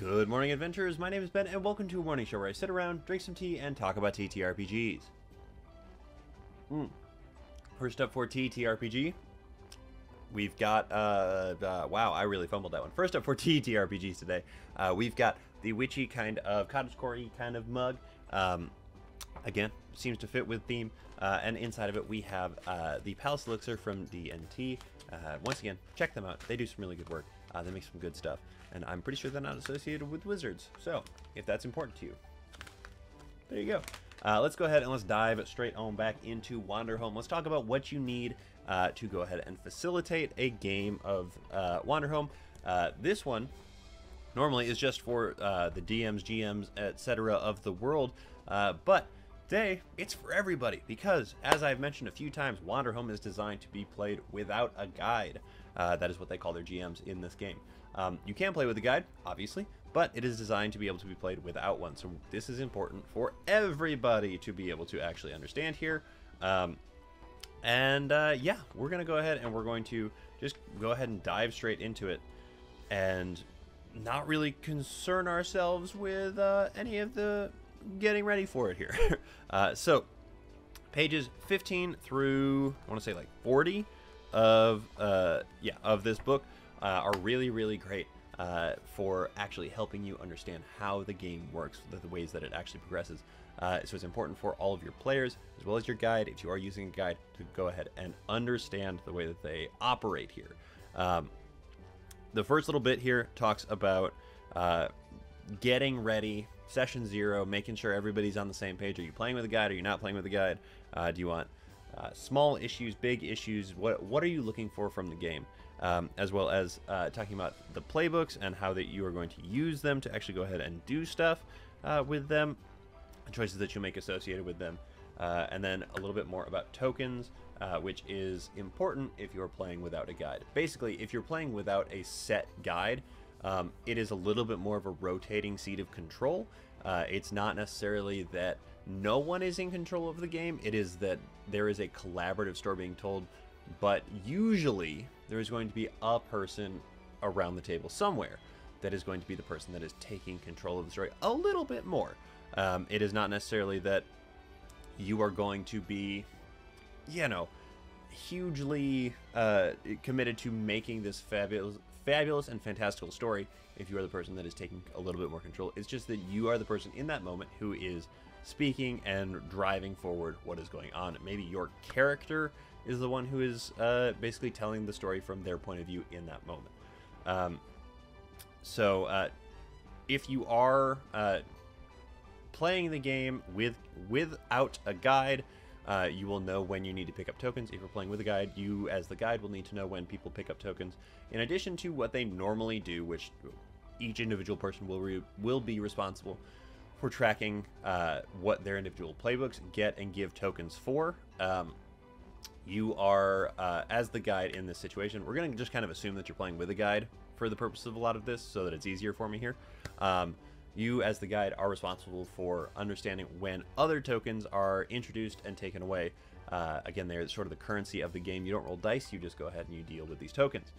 Good morning, adventurers. My name is Ben, and welcome to a morning show where I sit around, drink some tea, and talk about TTRPGs. First up for TTRPG, we've got, wow, I really fumbled that one. First up for TTRPGs today, we've got the witchy kind of cottagecore-y kind of mug. Again, seems to fit with theme. And inside of it, we have the Palace Elixir from D&T. Once again, check them out. They do some really good work. They make some good stuff. And I'm pretty sure they're not associated with wizards. So, if that's important to you, there you go. Let's go ahead and let's dive straight on back into Wanderhome. Let's talk about what you need to go ahead and facilitate a game of Wanderhome. This one normally is just for the DMs, GMs, etc. of the world, but today it's for everybody because, as I've mentioned a few times, Wanderhome is designed to be played without a guide. That is what they call their GMs in this game. You can play with a guide, obviously, but it is designed to be able to be played without one. So this is important for everybody to be able to actually understand here. Yeah, we're going to go ahead and we're going to just go ahead and dive straight into it and not really concern ourselves with any of the getting ready for it here. So pages 15 through, I want to say like 40 of this book are really great for actually helping you understand how the game works, the ways that it actually progresses. So it's important for all of your players as well as your guide, if you are using a guide, to go ahead and understand the way that they operate here. The first little bit here talks about getting ready, session 0, making sure everybody's on the same page. Are you playing with a guide? Are you not playing with a guide? Do you want small issues, big issues? What are you looking for from the game? As well as talking about the playbooks and how that you are going to use them to actually go ahead and do stuff with them, choices that you make associated with them, and then a little bit more about tokens, which is important if you're playing without a guide. Basically, if you're playing without a set guide, it is a little bit more of a rotating seat of control. It's not necessarily that no one is in control of the game, it is that there is a collaborative story being told, but usually there is going to be a person around the table somewhere that is going to be the person that is taking control of the story a little bit more. It is not necessarily that you are going to be, you know, hugely committed to making this fabulous and fantastical story if you are the person that is taking a little bit more control. It's just that you are the person in that moment who is speaking and driving forward what is going on. Maybe your character is the one who is basically telling the story from their point of view in that moment. If you are playing the game without a guide, you will know when you need to pick up tokens. If you're playing with a guide, you as the guide will need to know when people pick up tokens, in addition to what they normally do, which each individual person will be responsible for tracking what their individual playbooks get and give tokens for. You are, as the guide in this situation, we're going to just kind of assume that you're playing with a guide for the purpose of a lot of this so that it's easier for me here. You, as the guide, are responsible for understanding when other tokens are introduced and taken away. Again, they're sort of the currency of the game. You don't roll dice, you just go ahead and you deal with these tokens.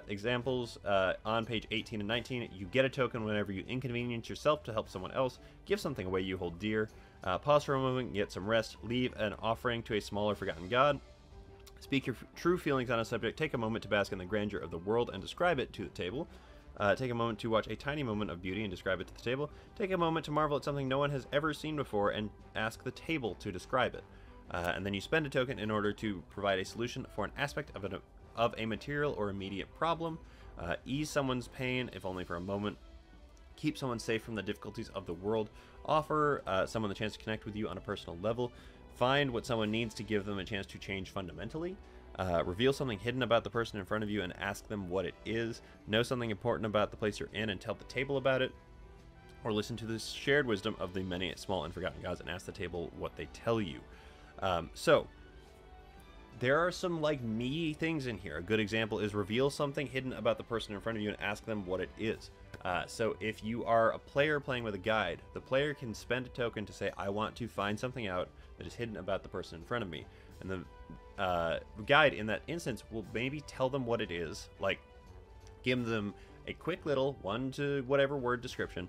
Examples on page 18 and 19, you get a token whenever you inconvenience yourself to help someone else, give something away you hold dear, pause for a moment, get some rest, leave an offering to a smaller forgotten god, speak your true feelings on a subject, take a moment to bask in the grandeur of the world and describe it to the table. Take a moment to watch a tiny moment of beauty and describe it to the table. Take a moment to marvel at something no one has ever seen before and ask the table to describe it. And then you spend a token in order to provide a solution for an aspect of a material or immediate problem. Ease someone's pain, if only for a moment. Keep someone safe from the difficulties of the world. Offer someone the chance to connect with you on a personal level. Find what someone needs to give them a chance to change fundamentally. Reveal something hidden about the person in front of you and ask them what it is. Know something important about the place you're in and tell the table about it. Or listen to the shared wisdom of the many small and forgotten gods and ask the table what they tell you. So there are some like meaty things in here. A good example is reveal something hidden about the person in front of you and ask them what it is. So if you are a player playing with a guide, the player can spend a token to say, I want to find something out that is hidden about the person in front of me. And the guide in that instance will maybe tell them what it is, like give them a quick little 1 to whatever word description,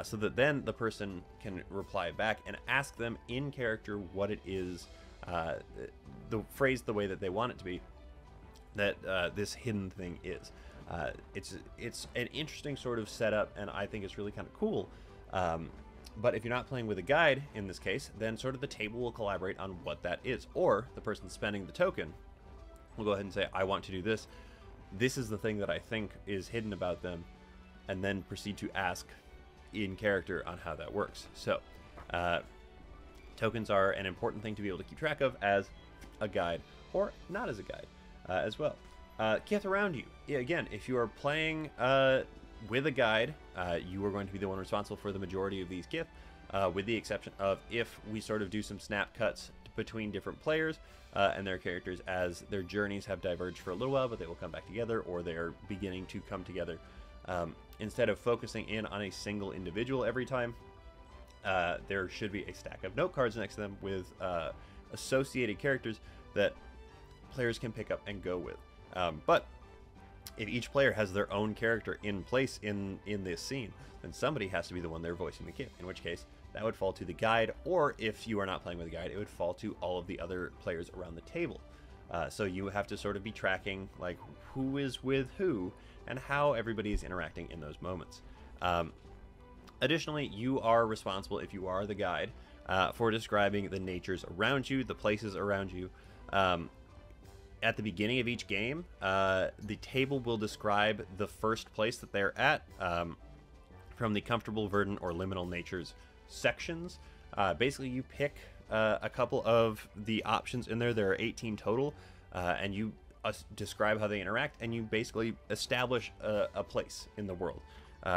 so that then the person can reply back and ask them in character what it is, the phrase the way that they want it to be, that this hidden thing is. It's an interesting sort of setup, and I think it's really kind of cool. But if you're not playing with a guide, in this case, then sort of the table will collaborate on what that is. Or the person spending the token will go ahead and say, I want to do this. This is the thing that I think is hidden about them, and then proceed to ask in character on how that works. So, tokens are an important thing to be able to keep track of as a guide, or not as a guide as well. Kith around you. Again, if you are playing with a guide, you are going to be the one responsible for the majority of these Kith, with the exception of if we sort of do some snap cuts between different players and their characters as their journeys have diverged for a little while, but they will come back together, or they're beginning to come together. Instead of focusing in on a single individual every time, there should be a stack of note cards next to them with associated characters that players can pick up and go with. But if each player has their own character in place in this scene, then somebody has to be the one they're voicing the Kith, in which case that would fall to the guide, or if you are not playing with a guide, it would fall to all of the other players around the table. So you have to sort of be tracking like who is with who and how everybody is interacting in those moments. Additionally, you are responsible, if you are the guide, for describing the natures around you, the places around you. At the beginning of each game, the table will describe the first place that they're at from the comfortable, verdant, or liminal natures sections. Basically, you pick a couple of the options in there. There are 18 total, and you describe how they interact, and you basically establish a place in the world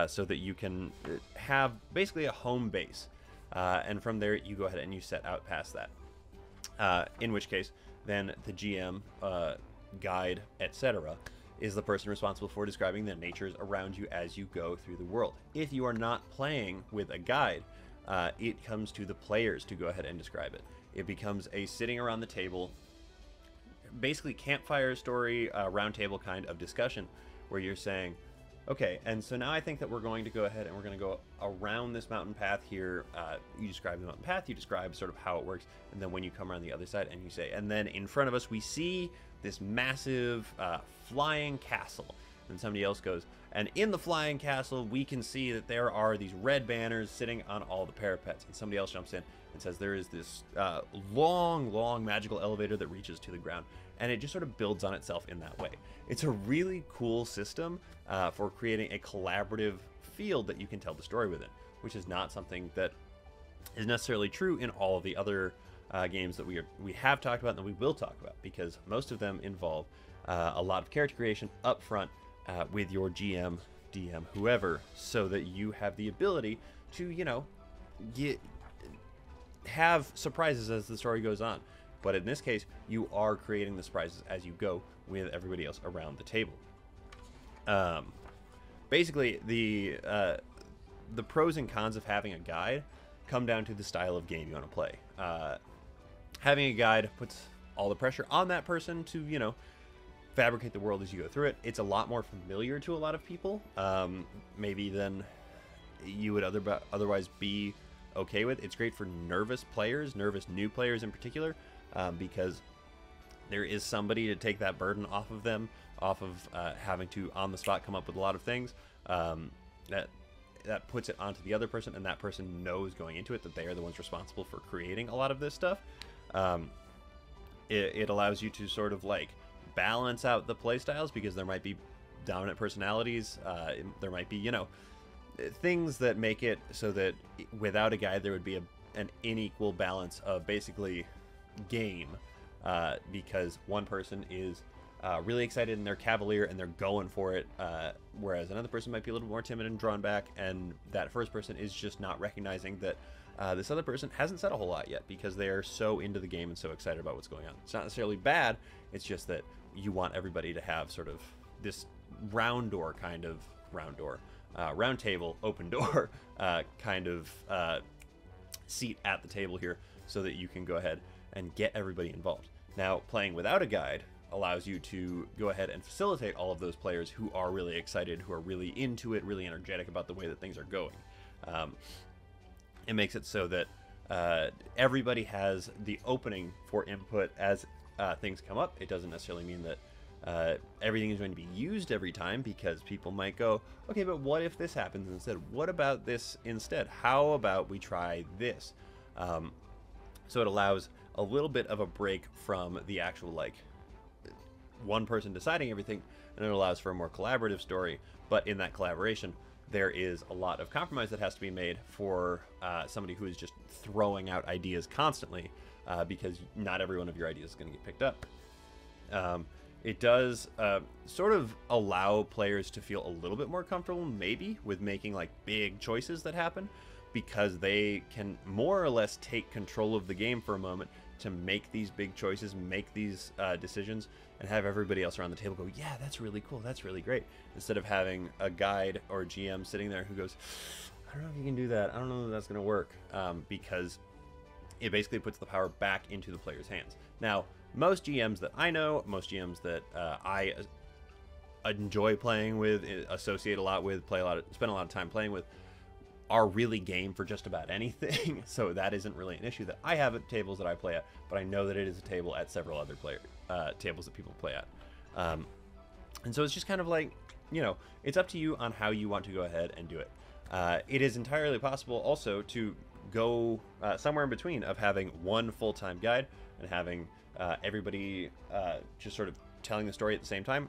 so that you can have basically a home base. And from there, you go ahead and you set out past that. In which case, then the GM, guide, etc., is the person responsible for describing the natures around you as you go through the world. If you are not playing with a guide, it comes to the players to go ahead and describe it. It becomes a sitting around the table, basically campfire story, round table kind of discussion, where you're saying, okay, and so now I think that we're going to go ahead and we're going to go around this mountain path here. You describe the mountain path, you describe sort of how it works, and then when you come around the other side and you say, and then in front of us we see this massive flying castle. And somebody else goes, and in the flying castle we can see that there are these red banners sitting on all the parapets. And somebody else jumps in and says there is this long magical elevator that reaches to the ground. And it just sort of builds on itself in that way. It's a really cool system for creating a collaborative field that you can tell the story within, which is not something that is necessarily true in all of the other games that we have talked about and that we will talk about, because most of them involve a lot of character creation up front with your GM, DM, whoever, so that you have the ability to, you know, have surprises as the story goes on. But in this case, you are creating the surprises as you go with everybody else around the table. Basically, the pros and cons of having a guide come down to the style of game you want to play. Having a guide puts all the pressure on that person to, you know, fabricate the world as you go through it. It's a lot more familiar to a lot of people, maybe than you would otherwise be okay with. It's great for nervous players, nervous new players in particular, because there is somebody to take that burden off of them, off of having to on the spot come up with a lot of things. That puts it onto the other person, and that person knows going into it that they are the ones responsible for creating a lot of this stuff. It allows you to sort of like balance out the play styles, because there might be dominant personalities, there might be, you know, things that make it so that without a guide there would be an unequal balance of basically game, because one person is really excited and they're cavalier and they're going for it, whereas another person might be a little more timid and drawn back, and that first person is just not recognizing that this other person hasn't said a whole lot yet because they are so into the game and so excited about what's going on. It's not necessarily bad, it's just that you want everybody to have sort of this round table, open door kind of seat at the table here, so that you can go ahead and get everybody involved. Now, playing without a guide allows you to go ahead and facilitate all of those players who are really excited, who are really into it, really energetic about the way that things are going. It makes it so that everybody has the opening for input as things come up. It doesn't necessarily mean that everything is going to be used every time, because people might go, okay, but what if this happens instead? What about this instead? How about we try this? So it allows a little bit of a break from the actual, like, one person deciding everything, and it allows for a more collaborative story. But in that collaboration, there is a lot of compromise that has to be made for somebody who is just throwing out ideas constantly, because not every one of your ideas is going to get picked up. It does sort of allow players to feel a little bit more comfortable, maybe, with making like big choices that happen, because they can more or less take control of the game for a moment to make these big choices, make these decisions, and have everybody else around the table go, yeah, that's really cool, that's really great, instead of having a guide or a GM sitting there who goes, I don't know if you can do that, I don't know if that's going to work, because it basically puts the power back into the player's hands. Now, most GMs that I know, most GMs that I enjoy playing with, associate a lot with, spend a lot of time playing with, are really game for just about anything. So that isn't really an issue that I have at tables that I play at, but I know that it is a table at several other tables that people play at. And so it's just kind of like, you know, it's up to you on how you want to go ahead and do it. It is entirely possible also to go somewhere in between of having one full-time guide and having everybody just sort of telling the story at the same time,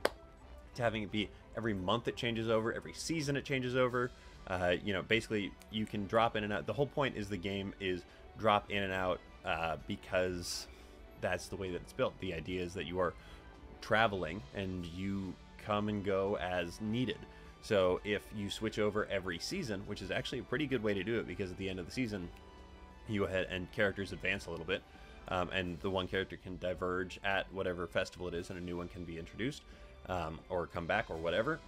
to having it be every month it changes over, every season it changes over. You know, basically you can drop in and out. The whole point is the game is drop in and out because that's the way that it's built. The idea is that you are traveling and you come and go as needed. So if you switch over every season, which is actually a pretty good way to do it, because at the end of the season you go ahead and characters advance a little bit, and the one character can diverge at whatever festival it is and a new one can be introduced, or come back or whatever.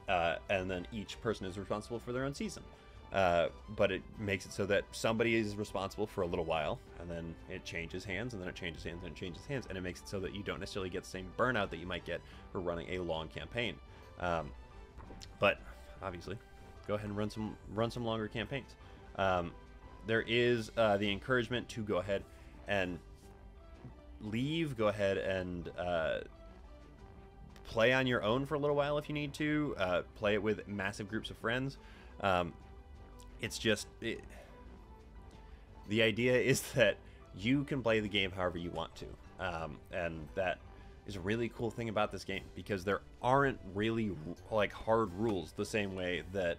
And then each person is responsible for their own season. But it makes it so that somebody is responsible for a little while, and then it changes hands, and then it changes hands, and it changes hands, and it makes it so that you don't necessarily get the same burnout that you might get for running a long campaign. But obviously, go ahead and run some longer campaigns. There is the encouragement to go ahead and leave, go ahead and play on your own for a little while if you need to, play it with massive groups of friends. It's just, the idea is that you can play the game however you want to, and that is a really cool thing about this game, because there aren't really like hard rules the same way that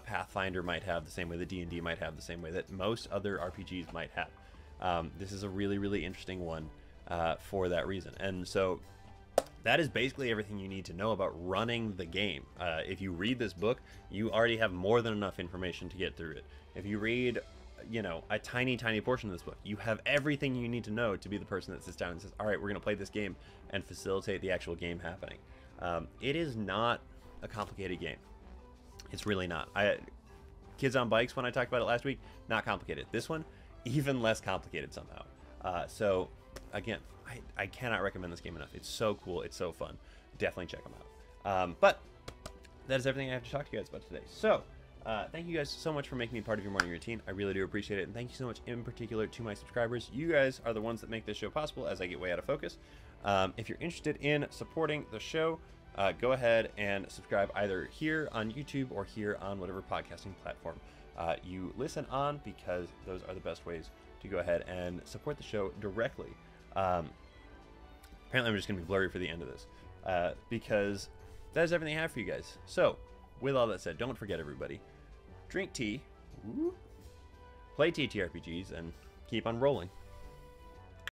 Pathfinder might have, the same way that D&D might have, the same way that most other RPGs might have. This is a really, really interesting one for that reason. And so that is basically everything you need to know about running the game. If you read this book, you already have more than enough information to get through it. If you read, you know, a tiny, tiny portion of this book, you have everything you need to know to be the person that sits down and says, all right, we're going to play this game and facilitate the actual game happening. It is not a complicated game. It's really not. Kids on Bikes, when I talked about it last week, not complicated. This one, even less complicated somehow. So, again, I cannot recommend this game enough. It's so cool. It's so fun. Definitely check them out. But that is everything I have to talk to you guys about today. So, thank you guys so much for making me part of your morning routine. I really do appreciate it. And thank you so much in particular to my subscribers. You guys are the ones that make this show possible as I get way out of focus. If you're interested in supporting the show, go ahead and subscribe either here on YouTube or here on whatever podcasting platform you listen on, because those are the best ways to go ahead and support the show directly. Apparently I'm just going to be blurry for the end of this, because that is everything I have for you guys. So, with all that said, don't forget, everybody, drink tea, play TTRPGs, and keep on rolling.